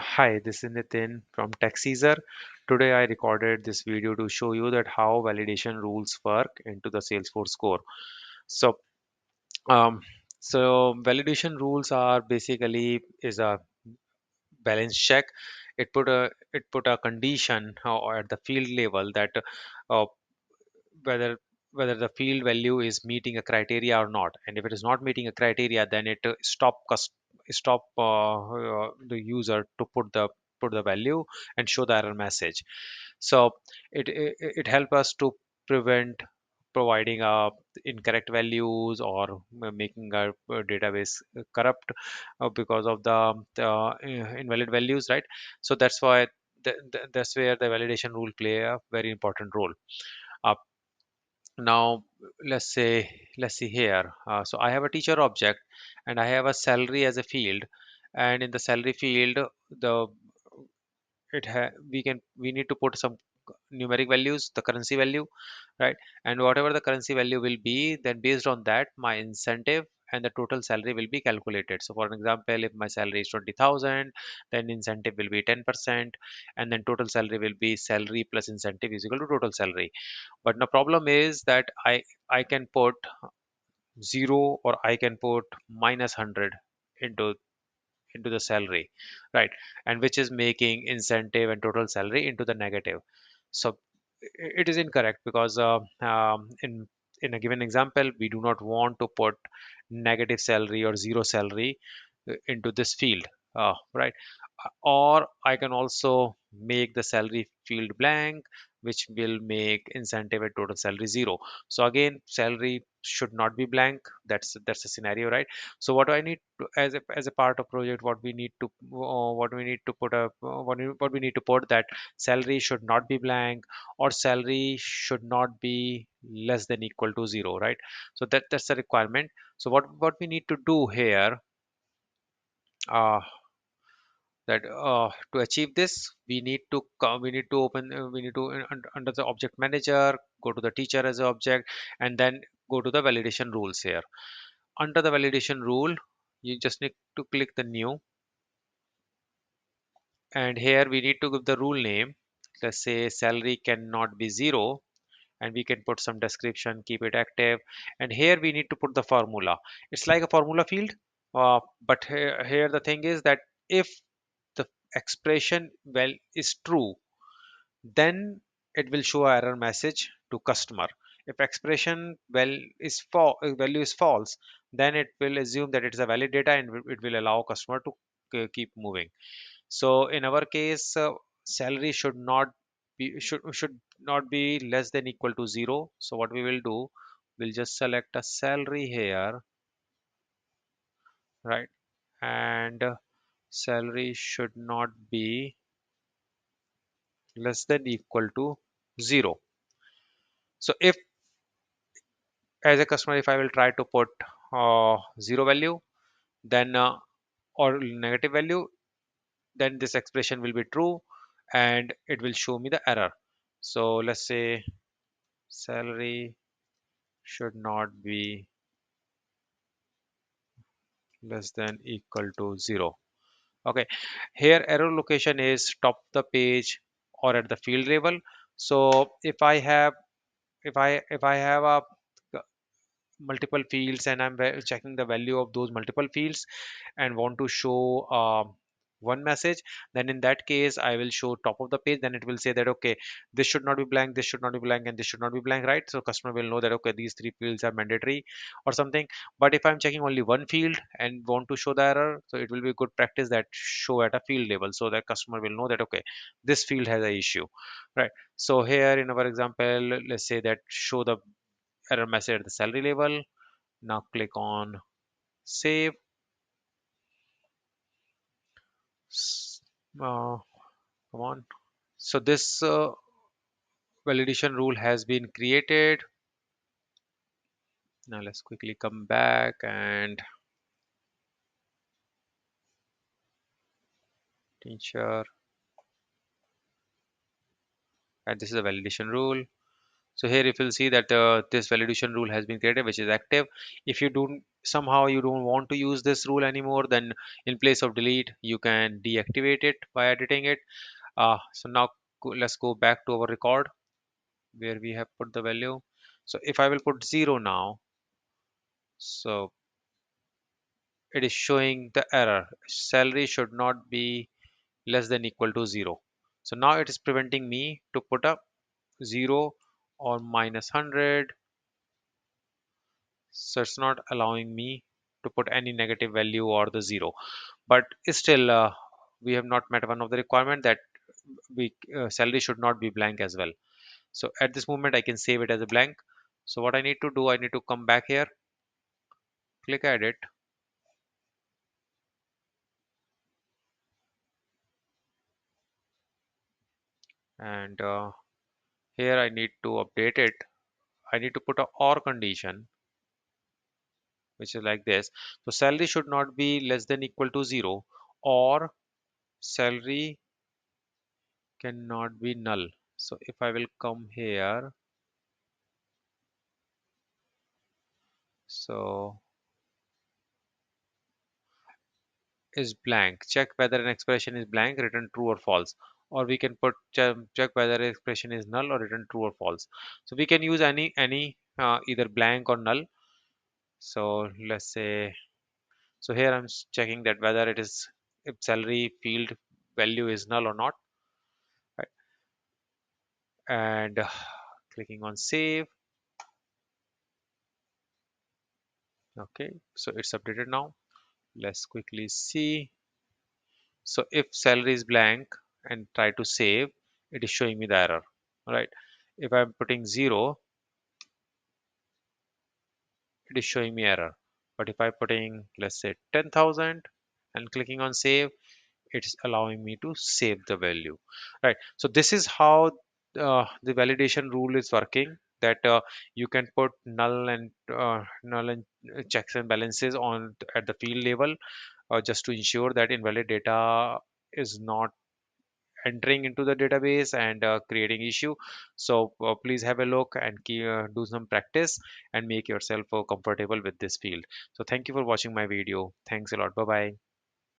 Hi, this is Nitin from TechCaesar. Today I recorded this video to show you that how validation rules work into the Salesforce core. So, um, so validation rules are basically is a balance check. It put a condition at the field level that uh, whether whether the field value is meeting a criteria or not, and if it is not meeting a criteria, then it stop the user to put the value and show the error message. So it help us to prevent providing incorrect values or making our database corrupt because of the invalid values, right? So that's why that's where the validation rule play a very important role. uh, Now let's see here. So I have a teacher object and I have a salary as a field, and in the salary field, the we need to put some numeric values, the currency value, right? And whatever the currency value will be, then based on that, my incentive and the total salary will be calculated. So for an example, if my salary is 20,000, then incentive will be 10%, and then total salary will be salary plus incentive is equal to total salary. But the problem is that I can put 0 or I can put minus 100 into the salary, right? And which is making incentive and total salary into the negative. So it is incorrect because in a given example, we do not want to put negative salary or zero salary into this field, right? Or I can also make the salary field blank, which will make incentive and total salary 0. So again, salary should not be blank. That's the scenario, right? So what do I need to, as a part of project, what we need to put up what we need to put that salary should not be blank, or salary should not be less than equal to 0, right? So that's the requirement. So what we need to do here, uh, that to achieve this, we need to under the object manager, go to the teacher as an object, and then go to the validation rules here. Under the validation rule, you just need to click the new, and here we need to give the rule name. Let's say salary cannot be 0, and we can put some description, keep it active. And here we need to put the formula. It's like a formula field, but here the thing is that if the expression well is true, then it will show a error message to customer. If expression value is false, then it will assume that it is a valid data, and it will allow customer to keep moving. So in our case, salary should not be less than equal to 0. So what we will do, we'll just select a salary here, right? And salary should not be less than equal to 0. So if, as a customer, if I will try to put 0 value, then or negative value, then this expression will be true, and it will show me the error. So let's say salary should not be less than equal to 0. Okay, here error location is top of the page or at the field level. So if I have a multiple fields, and I'm checking the value of those multiple fields and want to show one message, then in that case I will show top of the page. Then it will say that okay, this should not be blank, this should not be blank, and this should not be blank, right? So customer will know that okay, these three fields are mandatory or something. But if I'm checking only one field and want to show the error, so it will be good practice that show at a field level, so that customer will know that okay, this field has a issue, right? So here in our example, let's say that show the error message at the salary level. Now click on save. S- Come on. So this validation rule has been created. Now let's quickly come back and teacher, and this is a validation rule. So here if you'll see that this validation rule has been created, which is active. If you don't somehow you don't want to use this rule anymore, then in place of delete you can deactivate it by editing it. So now let's go back to our record where we have put the value. So if I will put 0 now, so it is showing the error, salary should not be less than equal to 0. So now it is preventing me to put up 0 or minus 100. So it's not allowing me to put any negative value or the 0. But still, we have not met one of the requirement that we salary should not be blank as well. So at this moment I can save it as a blank. So what I need to do, I need to come back here, click edit, and here I need to update it. I need to put a or condition, which is like this. So salary should not be less than equal to 0, or salary cannot be null. So if I will come here, so is blank, check whether an expression is blank, return true or false. Or we can put check whether an expression is null or return true or false. So we can use any either blank or null. So let's say, so here I'm checking that whether it is, if salary field value is null or not, right? And clicking on save. Okay, so it's updated now. Let's quickly see. So if salary is blank and try to save, it is showing me the error, right? If I'm putting 0, it is showing me error. But if I'm putting, let's say, 10,000 and clicking on save, it's allowing me to save the value, right? So this is how the validation rule is working, that you can put null and checks and balances on at the field level, just to ensure that invalid data is not entering into the database and creating issue. So please have a look and do some practice and make yourself comfortable with this field. So thank you for watching my video. Thanks a lot. Bye bye.